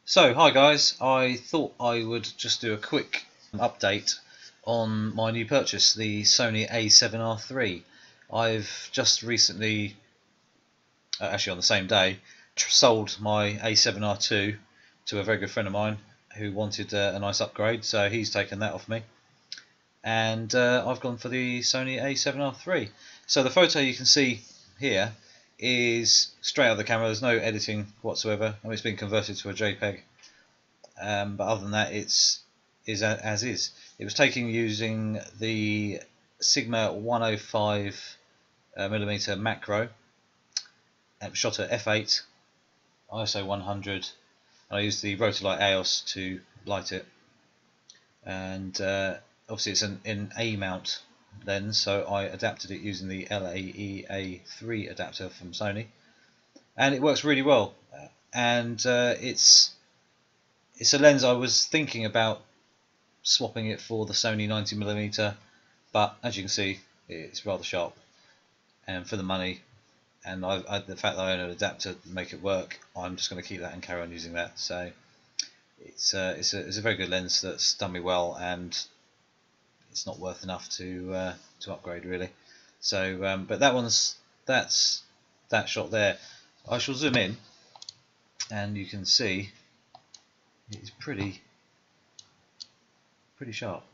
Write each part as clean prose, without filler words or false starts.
So, hi guys, I thought I would just do a quick update on my new purchase, the Sony a7r3. I've just recently, actually on the same day, sold my a7r2 to a very good friend of mine who wanted a nice upgrade, so he's taken that off me. And I've gone for the Sony a7r3. So the photo you can see here is straight out of the camera. There's no editing whatsoever. I mean, it's been converted to a JPEG, but other than that, it's as is. It was taken using the Sigma 105 millimeter macro, shot at f8, ISO 100, and I used the Rotolight EOS to light it. And obviously, it's an A mount lens, so I adapted it using the LAE a3 adapter from Sony, and it works really well. And it's a lens I was thinking about swapping it for the Sony 90mm, but as you can see, it's rather sharp, and for the money, and the fact that I own an adapter to make it work, I'm just going to keep that and carry on using that. So it's a very good lens that's done me well, and it's not worth enough to upgrade really. So but that's that shot there. I shall zoom in, and you can see it's pretty sharp.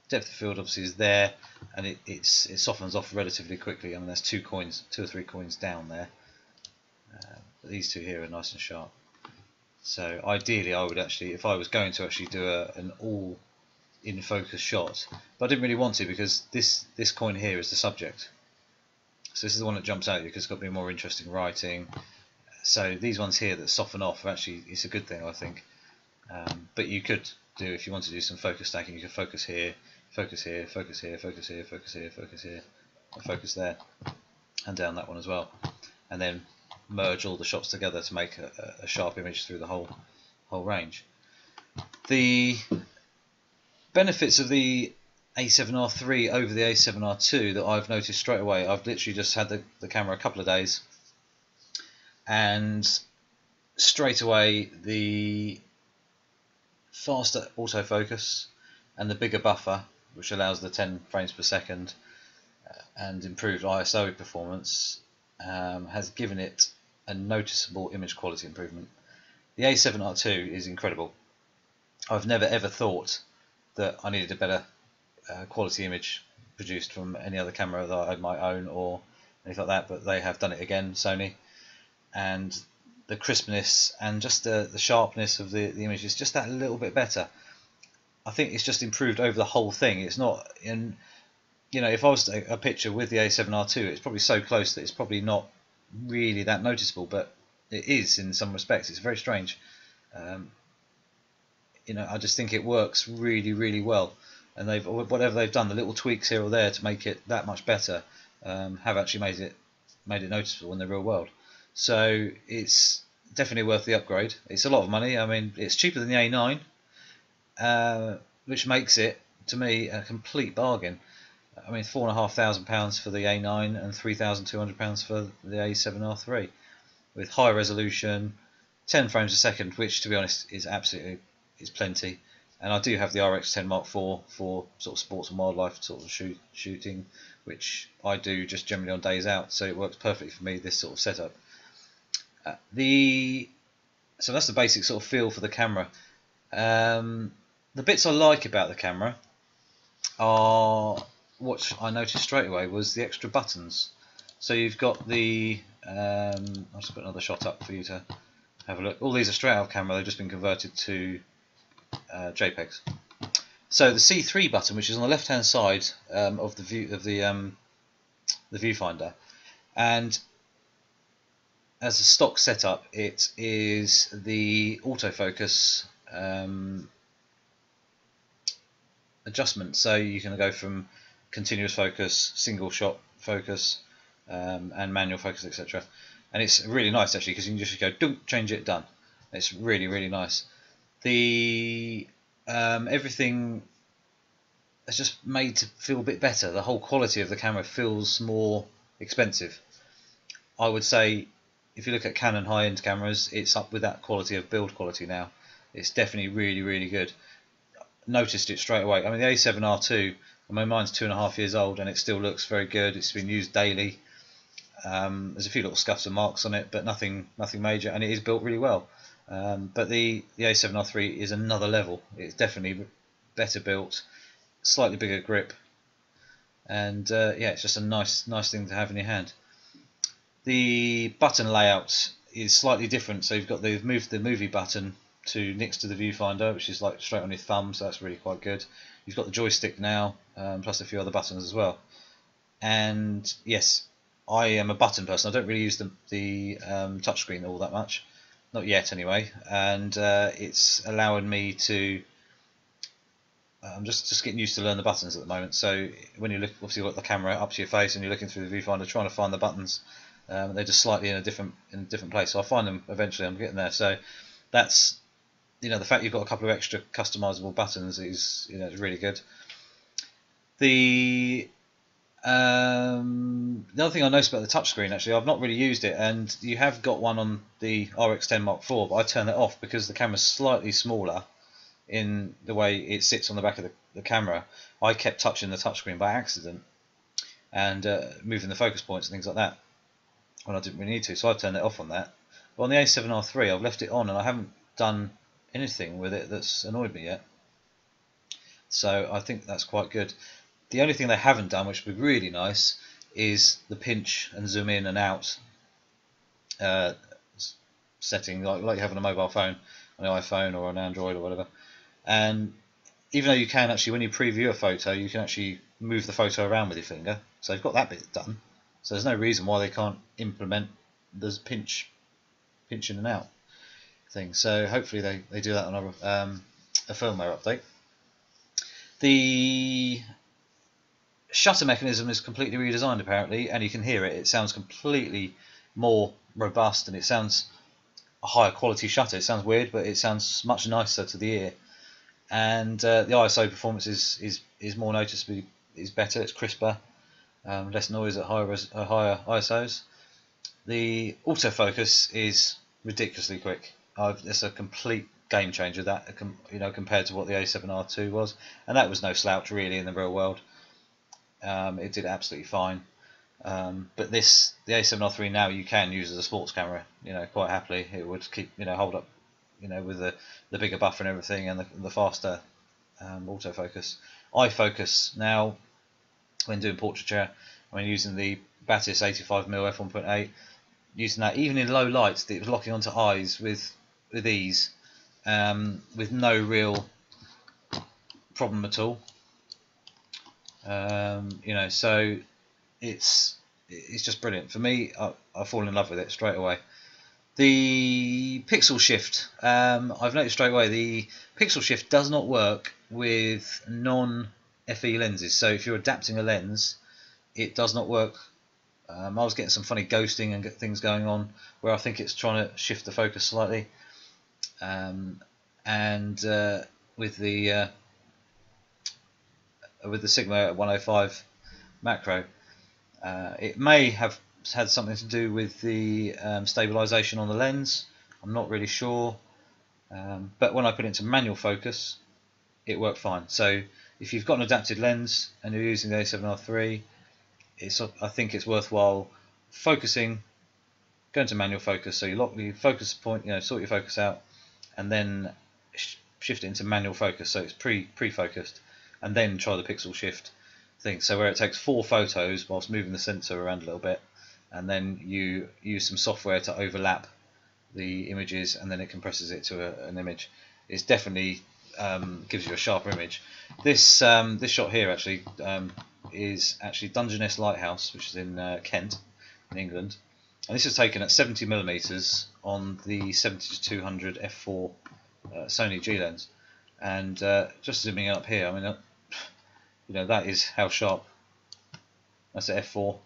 Depth of field obviously is there, and it softens off relatively quickly. I mean, there's two or three coins down there, but these two here are nice and sharp. So ideally, I would actually, if I was going to actually do an all in focus shot, but I didn't really want to, because this coin here is the subject. So this is the one that jumps out at you because it's got to be more interesting writing. So these ones here that soften off, actually, it's a good thing, I think. But you could do, if you want to do some focus stacking, you could focus here, focus here, focus here, focus here, focus here, focus here, and focus there, and down that one as well, and then merge all the shots together to make a sharp image through the whole range. The benefits of the a7r3 over the a7r2 that I've noticed straight away, I've literally just had the camera a couple of days, and straight away the faster autofocus and the bigger buffer, which allows the 10 frames per second and improved ISO performance, has given it a noticeable image quality improvement. The a7r2 is incredible. I've never ever thought that I needed a better quality image produced from any other camera that I might own or anything like that, but they have done it again, Sony, and the crispness and just the sharpness of the image is just that little bit better. I think it's just improved over the whole thing. It's not in, if I was to take a picture with the a7r2, it's probably so close that it's probably not really that noticeable, but it is in some respects. It's very strange. I just think it works really well, and whatever they've done, the little tweaks here or there to make it that much better, have actually made it noticeable in the real world. So it's definitely worth the upgrade. It's a lot of money. I mean, it's cheaper than the A9, which makes it, to me, a complete bargain. I mean, £4,500 for the A9 and £3,200 for the a7r3, with high resolution, 10 frames a second, which, to be honest, is plenty. And I do have the RX10 Mark IV for sort of sports and wildlife sort of shooting, which I do just generally on days out, so it works perfectly for me, this sort of setup. So that's the basic sort of feel for the camera. The bits I like about the camera are, what I noticed straight away was the extra buttons. So you've got the, I'll just put another shot up for you to have a look. All these are straight out of camera, they've just been converted to JPEGs. So the C3 button, which is on the left hand side of the viewfinder, and as a stock setup, it is the autofocus adjustment. So you can go from continuous focus, single shot focus, and manual focus, etc. And it's really nice actually, because you can just go dunk, change it, done. It's really nice. The everything is just made to feel a bit better. The whole quality of the camera feels more expensive. I would say if you look at Canon high-end cameras, it's up with that quality of build quality now. It's definitely really, really good. Noticed it straight away. I mean, the a7r3, I mean, mine's 2.5 years old and it still looks very good. It's been used daily. There's a few little scuffs and marks on it, but nothing major, and it is built really well. But the a7r3 is another level. It's definitely better built, slightly bigger grip, and yeah, it's just a nice thing to have in your hand. The button layout is slightly different. So they've moved the movie button to next to the viewfinder, which is like straight on your thumb, so that's really quite good. You've got the joystick now, plus a few other buttons as well. And yes, I am a button person. I don't really use the touchscreen all that much, not yet anyway. And it's allowing me to. I'm just getting used to learn the buttons at the moment. So when you look, obviously you've got the camera up to your face and you're looking through the viewfinder, trying to find the buttons. They're just slightly in a different place. So I'll find them eventually. I'm getting there. So that's, the fact you've got a couple of extra customizable buttons is is really good. The other thing I noticed about the touchscreen, actually, I've not really used it, and you have got one on the RX10 Mark IV, but I turned that off because the camera's slightly smaller in the way it sits on the back of the camera. I kept touching the touchscreen by accident and moving the focus points and things like that when I didn't really need to, so I've turned it off on that. But on the a7r3, I've left it on and I haven't done anything with it that's annoyed me yet. So I think that's quite good. The only thing they haven't done, which would be really nice, is the pinch and zoom in and out setting, like you have on a mobile phone, on an iPhone or an Android or whatever. And even though you can actually, when you preview a photo, you can actually move the photo around with your finger. So they've got that bit done. So there's no reason why they can't implement this pinch in and out thing. So hopefully they do that on a firmware update. The shutter mechanism is completely redesigned apparently, and you can hear it. It sounds completely more robust and it sounds a higher quality shutter. It sounds weird, but it sounds much nicer to the ear. And the ISO performance is more noticeably better. It's crisper, less noise at higher ISOs. The autofocus is ridiculously quick. It's a complete game changer, that compared to what the a7r2 was, and that was no slouch really in the real world. It did absolutely fine. But the a7r3 now you can use as a sports camera, quite happily. It would keep hold up, with the bigger buffer and everything, and the faster autofocus. I focus now when doing portraiture. When using the Batis 85mm f1.8, using that even in low lights, it was locking onto eyes with ease, with no real problem at all. So it's just brilliant for me. I fall in love with it straight away. The pixel shift, I've noticed straight away the pixel shift does not work with non-FE lenses. So if you're adapting a lens, it does not work. I was getting some funny ghosting and things going on where I think it's trying to shift the focus slightly. With the Sigma 105 macro, it may have had something to do with the stabilization on the lens. I'm not really sure, but when I put it into manual focus, it worked fine. So if you've got an adapted lens and you're using the a7r3, I think it's worthwhile focusing, going to manual focus. So you lock the focus point, sort your focus out, and then shift it into manual focus. So it's pre-focused, and then try the pixel shift thing. So where it takes 4 photos whilst moving the sensor around a little bit, and then you use some software to overlap the images, and then it compresses it to an image. It's definitely gives you a sharper image. This shot here actually is actually Dungeness Lighthouse, which is in Kent, in England, and this is taken at 70mm on the 70-200 f4 Sony G lens. And just zooming up here, I mean, that is how sharp. That's at f4.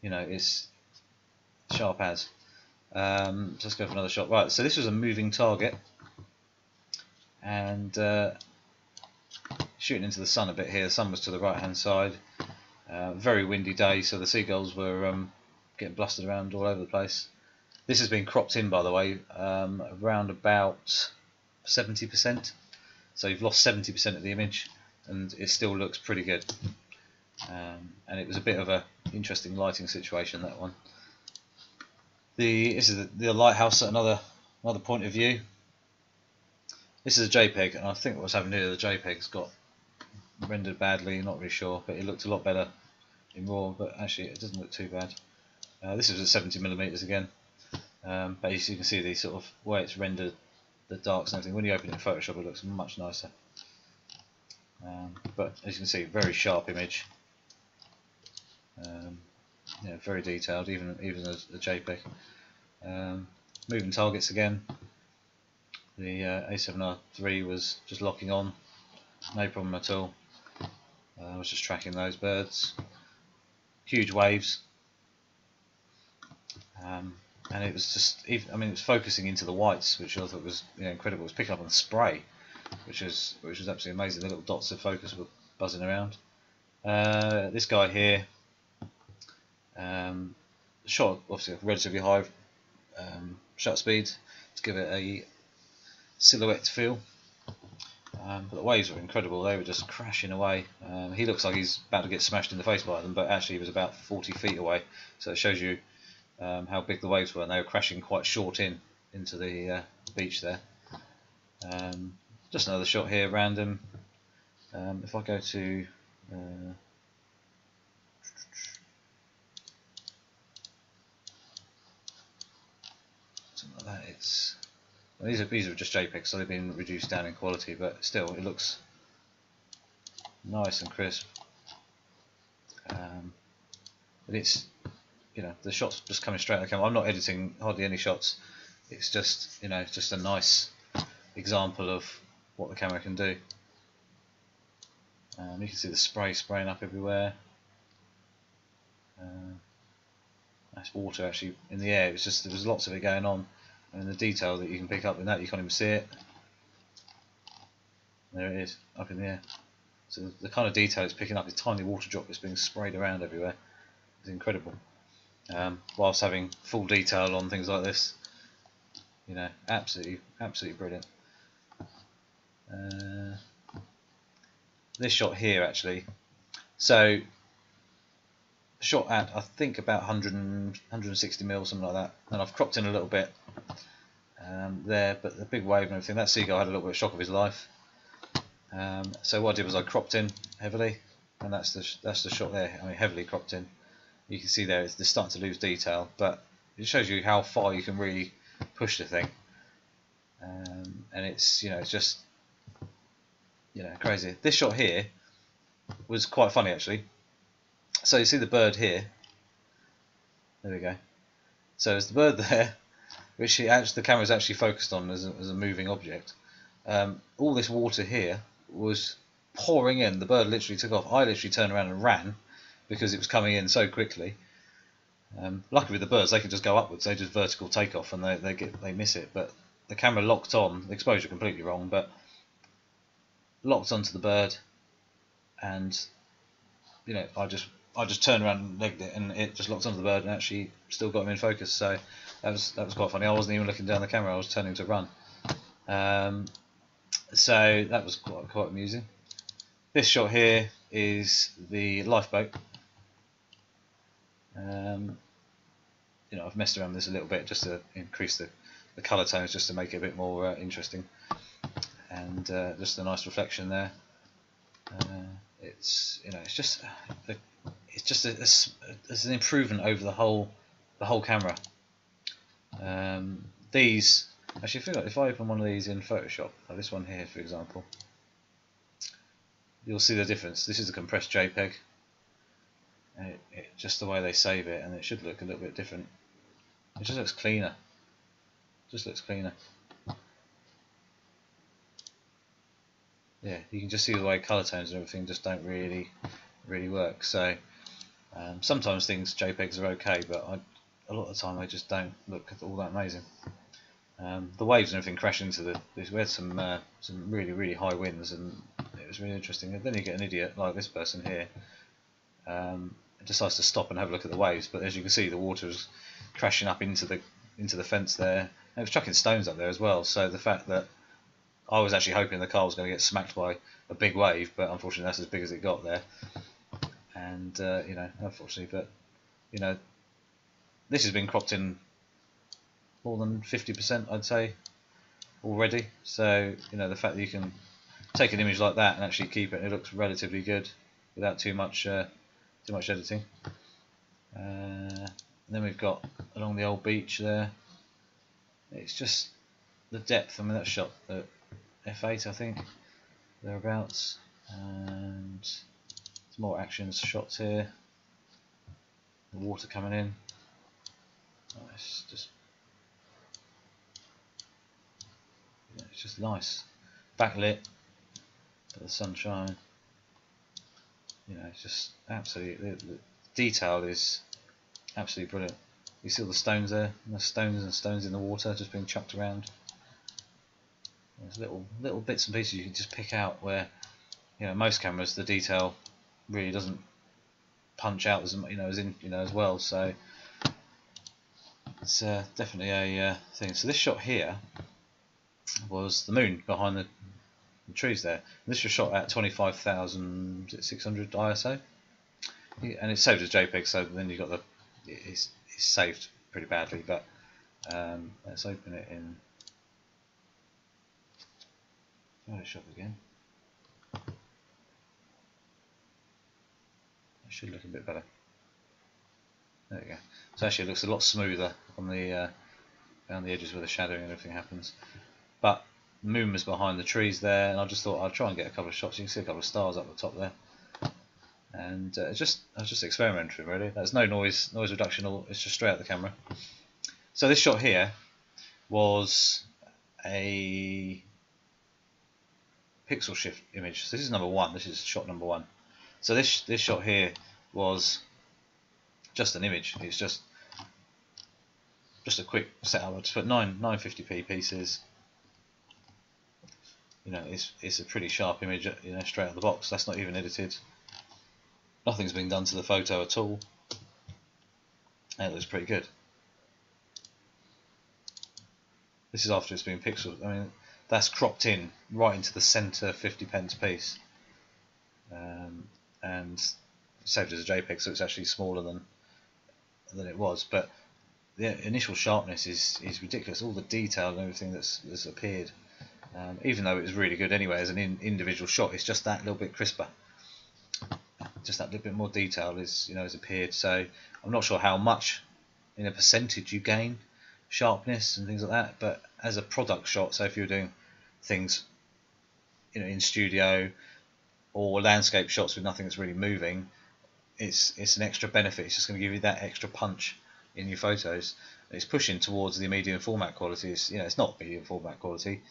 It's sharp as. Let's go for another shot. Right, so this was a moving target, and shooting into the sun a bit here. The sun was to the right hand side. Very windy day, so the seagulls were getting blustered around all over the place. This has been cropped in, by the way, around about 70%. So you've lost 70% of the image, and it still looks pretty good. And it was a bit of a interesting lighting situation, that one. This is the lighthouse at another point of view. This is a JPEG, and I think what's happened here, the JPEG's got rendered badly, not really sure, but it looked a lot better in RAW, but actually it doesn't look too bad. This is at 70mm again, but as you can see the sort of way it's rendered, the darks and everything, when you open it in Photoshop it looks much nicer. But as you can see, very sharp image, yeah, very detailed, even as a JPEG. Moving targets again. The a7r3 was just locking on, no problem at all. I was just tracking those birds. Huge waves, and it was just, I mean, it was focusing into the whites, which I thought was, you know, incredible. It was picking up on the spray, which was absolutely amazing. The little dots of focus were buzzing around. This guy here, shot obviously a relatively high shutter speed to give it a silhouette feel. But the waves were incredible, they were just crashing away. He looks like he's about to get smashed in the face by them, but actually he was about 40 feet away, so it shows you how big the waves were, and they were crashing quite short into the beach there. Just another shot here, random. If I go to something like that, it's, well, these are just JPEGs, so they've been reduced down in quality, but still it looks nice and crisp. But it's, you know, the shots just coming straight out of the camera. I'm not editing hardly any shots. It's just, you know, it's just a nice example of what the camera can do. You can see the spray spraying up everywhere. Nice water actually in the air. It's just, there was lots of it going on, and the detail that you can pick up in that, you can't even see it. There it is, up in the air. So the kind of detail it's picking up, is tiny water drop that's being sprayed around everywhere. It's incredible. Whilst having full detail on things like this, you know, absolutely brilliant. This shot here actually, so shot at I think about 160 mil, something like that, and I've cropped in a little bit there, but the big wave and everything, that seagull had a little bit of shock of his life. So what I did was I cropped in heavily, and that's the shot there. I mean, heavily cropped in. You can see there they're starting to lose detail, but it shows you how far you can really push the thing. And it's, you know, it's just, you know, crazy. This shot here was quite funny actually. So you see the bird here. There we go. So it's the bird there, which the camera is actually focused on as a moving object. All this water here was pouring in. The bird literally took off. I literally turned around and ran because it was coming in so quickly. Luckily with the birds, they can just go upwards. They just vertical takeoff and they miss it. But the camera locked on. The exposure completely wrong, but locked onto the bird, and you know, I just turned around and legged it, and it just locked onto the bird and actually still got him in focus. So that was quite funny. I wasn't even looking down the camera. I was turning to run. So that was quite amusing. This shot here is the lifeboat. You know, I've messed around with this a little bit just to increase the colour tones, just to make it a bit more interesting, and just a nice reflection there. It's, you know, it's just it's an improvement over the whole camera. These actually, if I open one of these in Photoshop, like this one here for example, you'll see the difference. This is a compressed JPEG, and just the way they save it, and it should look a little bit different. It just looks cleaner. Yeah, you can just see the way colour tones and everything just don't really work. So sometimes JPEGs are okay, but a lot of the time they just don't look all that amazing. The waves and everything crash into we had some really high winds, and it was really interesting. And then you get an idiot like this person here, decides to stop and have a look at the waves, but as you can see, the water is crashing up into the into the fence there. And it was chucking stones up there as well. So the fact that I was actually hoping the car was going to get smacked by a big wave, but unfortunately that's as big as it got there. And you know, unfortunately, but you know, this has been cropped in more than 50%, I'd say, already. So you know, the fact that you can take an image like that and actually keep it, and it looks relatively good without too much editing. And then we've got along the old beach there. It's just the depth. I mean, that's shot at f8, I think, thereabouts. And some more action shots here. The water coming in. Oh, it's just nice. Backlit, but the sunshine. You know, it's just absolutely, the detail is absolutely brilliant. You see all the stones there, and the stones and stones in the water just being chucked around. There's little bits and pieces you can just pick out where, you know, most cameras the detail really doesn't punch out as as well. So it's definitely a thing. So this shot here was the moon behind the trees there. This was shot at 25,600 ISO, and it's saved as JPEG. So then you got it's saved pretty badly. But let's open it in Photoshop again. It should look a bit better. There we go. So actually, it looks a lot smoother on the around the edges where the shadowing and everything happens. But the moon was behind the trees there, and I just thought I'd try and get a couple of shots. You can see a couple of stars up the top there, and I was just experimenting really. There's no noise reduction, it's just straight out the camera. So this shot here was a pixel shift image. So this is number one. This is shot number one. So this shot here was just an image. It's just a quick setup. I just put 950p pieces. You know, it's a pretty sharp image, you know, straight out of the box. That's not even edited. Nothing's been done to the photo at all. And it looks pretty good. This is after it's been pixeled. I mean, that's cropped in right into the centre 50p piece, and saved as a JPEG, so it's actually smaller than it was. But the initial sharpness is ridiculous. All the detail and everything that's appeared. Even though it was really good anyway as an individual shot, it's just that little bit crisper, just that little bit more detail has appeared. So I'm not sure how much in a percentage you gain sharpness and things like that, but as a product shot, so if you're doing things, you know, in studio or landscape shots with nothing that's really moving, it's an extra benefit. It's just going to give you that extra punch in your photos. It's pushing towards the medium format quality. It's not medium format quality.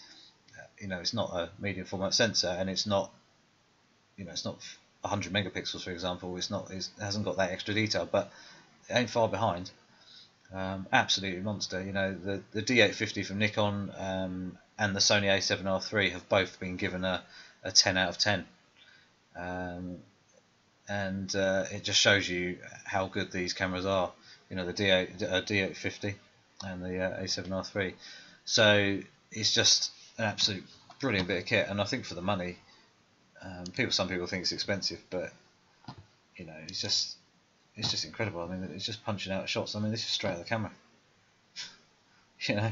It's not a medium format sensor, and it's not 100 megapixels, for example. It hasn't got that extra detail, but it ain't far behind. Absolutely monster. You know, the D850 from Nikon and the Sony a7r3 have both been given a 10 out of 10, and it just shows you how good these cameras are. You know, the D850 and the a7r3. So it's just an absolute brilliant bit of kit, and I think for the money, some people think it's expensive, but you know, it's just incredible. I mean, it's just punching out shots. I mean, this is straight out of the camera. You know,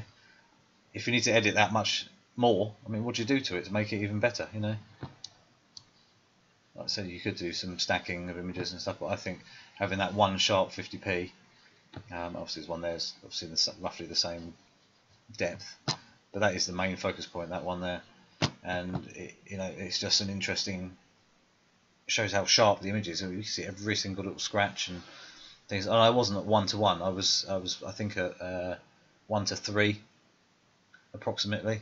if you need to edit that much more, I mean, what do you do to it to make it even better? You know, like I said, you could do some stacking of images and stuff, but I think having that one sharp 50p, obviously there's one there's obviously roughly the same depth, but that is the main focus point, that one there, and it's just an interesting. Shows how sharp the image is. You can see every single little scratch and things. And I wasn't at 1:1. I was I think at 1:3 approximately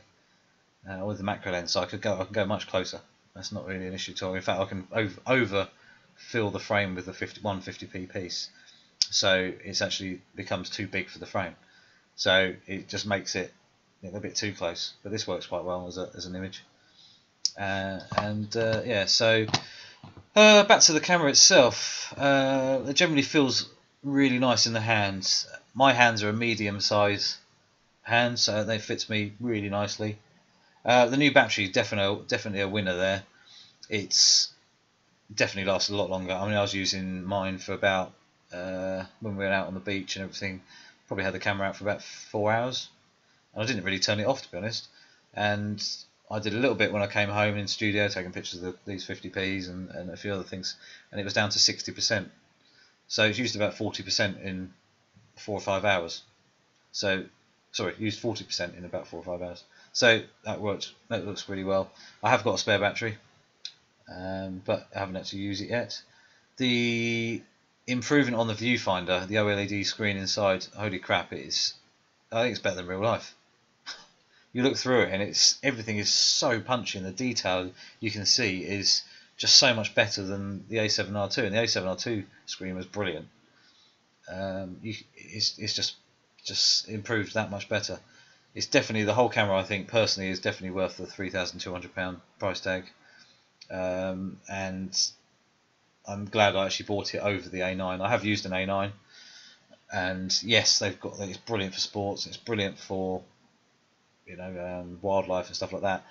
with the macro lens. So I can go much closer. That's not really an issue at all. In fact, I can over fill the frame with the 150p piece. So it's actually becomes too big for the frame. So it just makes it a bit too close. But this works quite well as an image. Yeah. So. Back to the camera itself, it generally feels really nice in the hands. My hands are a medium size hands, so they fit me really nicely. The new battery is definitely a winner there. It's definitely lasts a lot longer. I mean, I was using mine for about when we went out on the beach and everything. Probably had the camera out for about 4 hours, and I didn't really turn it off, to be honest. And I did a little bit when I came home in studio, taking pictures of these 50p's and a few other things, and it was down to 60%. So it's used about 40% in 4 or 5 hours. So, sorry, used 40% in about 4 or 5 hours. So that worked. That looks really well. I have got a spare battery, but I haven't actually used it yet. The improvement on the viewfinder, the OLED screen inside, holy crap! I think it's better than real life. You look through it, and everything is so punchy, and the detail you can see is just so much better than the a7r2. And the a7r2 screen was brilliant. It's just improved that much better. It's definitely, the whole camera, I think personally, is definitely worth the £3,200 price tag. And I'm glad I actually bought it over the A9. I have used an A9, and yes, it's brilliant for sports. It's brilliant for wildlife and stuff like that.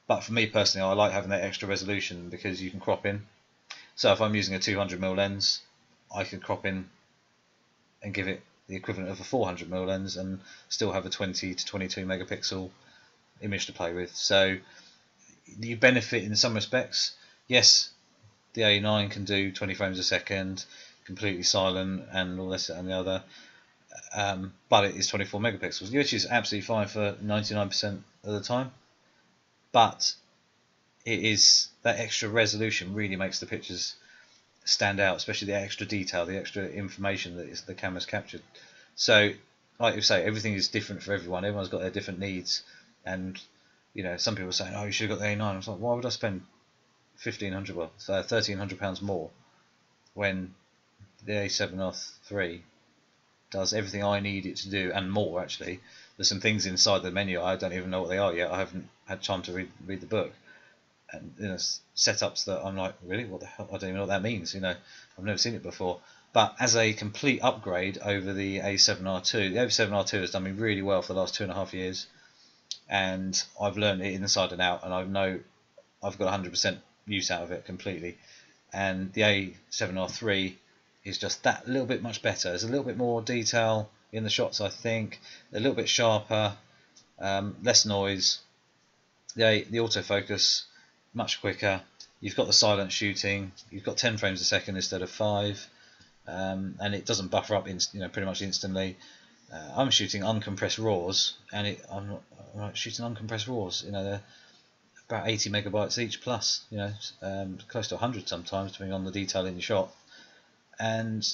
But for me personally, I like having that extra resolution because you can crop in. So if I'm using a 200mm lens, I can crop in and give it the equivalent of a 400mm lens and still have a 20 to 22 megapixel image to play with. So you benefit in some respects. Yes, the A9 can do 20 frames a second, completely silent, and all this and the other. But it is 24 megapixels, which is absolutely fine for 99% of the time. But it is that extra resolution really makes the pictures stand out, especially the extra detail, the extra information that the camera's captured. So, like you say, everything is different for everyone. Everyone's got their different needs, and some people are saying, "Oh, you should have got the A9." I was like, "Why would I spend £1,300 more when the a7r3 does everything I need it to do and more?" Actually, there's some things inside the menu I don't even know what they are yet. I haven't had time to read the book, and setups that I'm like, really, what the hell? I don't even know what that means. I've never seen it before. But as a complete upgrade over the a7r2, the a7r2 has done me really well for the last 2.5 years, and I've learned it inside and out, and I know I've got 100% use out of it completely. And the a7r3 is just that little bit much better. There's a little bit more detail in the shots, I think, a little bit sharper, less noise. The autofocus, much quicker. You've got the silent shooting. You've got 10 frames a second instead of 5, and it doesn't buffer up pretty much instantly. I'm shooting uncompressed RAWs, and I'm not shooting uncompressed RAWs. They're about 80 megabytes each plus. Close to 100 sometimes, depending on the detail in your shot. And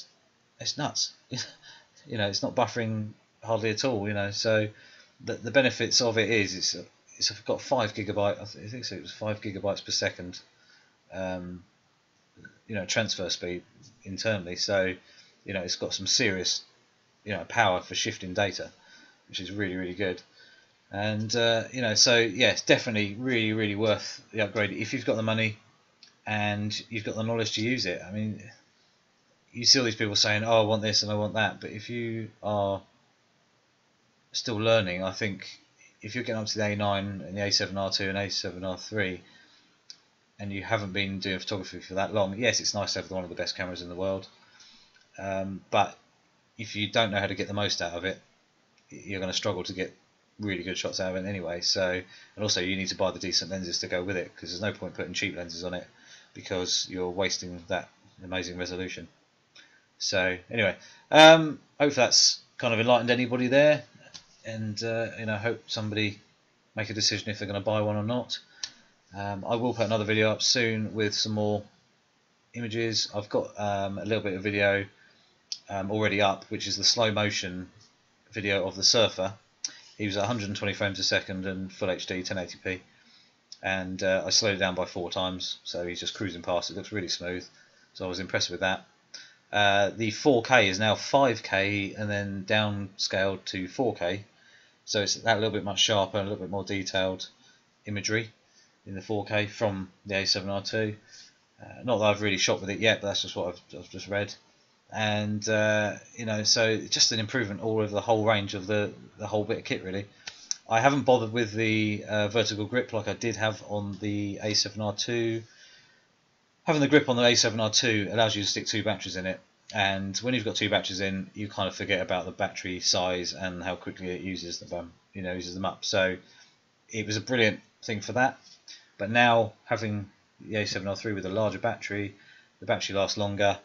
it's nuts. It's not buffering hardly at all. So the benefits of it is it's got 5 gigabyte. I think so. It was 5 gigabytes per second. Transfer speed internally. So it's got some serious power for shifting data, which is really, really good. And so yeah, it's definitely really worth the upgrade if you've got the money and you've got the knowledge to use it. I mean, you see all these people saying, "Oh, I want this and I want that," but if you are still learning, I think if you're getting up to the A9 and the a7r2 and a7r3 and you haven't been doing photography for that long, yes, it's nice to have one of the best cameras in the world, but if you don't know how to get the most out of it, you're going to struggle to get really good shots out of it anyway. So, and also you need to buy the decent lenses to go with it, because there's no point putting cheap lenses on it because you're wasting that amazing resolution. So anyway, hope that's kind of enlightened anybody there, and hope somebody make a decision if they're going to buy one or not. I will put another video up soon with some more images. I've got a little bit of video already up, which is the slow motion video of the surfer. He was at 120 frames a second and full HD 1080p, and I slowed it down by 4 times, so he's just cruising past. It looks really smooth, so I was impressed with that. The 4K is now 5K and then downscaled to 4K, so it's that little bit much sharper and a little bit more detailed imagery in the 4K from the a7r2. Not that I've really shot with it yet, but that's just what I've just read. and you know, so just an improvement all over the whole range of the whole bit of kit really. I haven't bothered with the vertical grip like I did have on the a7r2. Having the grip on the a7r2 allows you to stick 2 batteries in it, and when you've got 2 batteries in, you kind of forget about the battery size and how quickly it uses them, uses them up. So it was a brilliant thing for that. But now having the a7r3 with a larger battery, the battery lasts longer.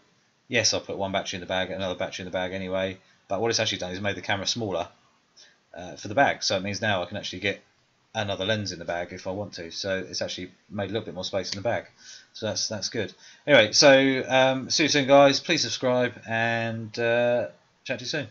Yes, I'll put one battery in the bag, another battery in the bag anyway. But what it's actually done is made the camera smaller for the bag. So it means now I can actually get another lens in the bag if I want to. So it's actually made a little bit more space in the bag. So that's good. Anyway, so see you soon, guys. Please subscribe and chat to you soon.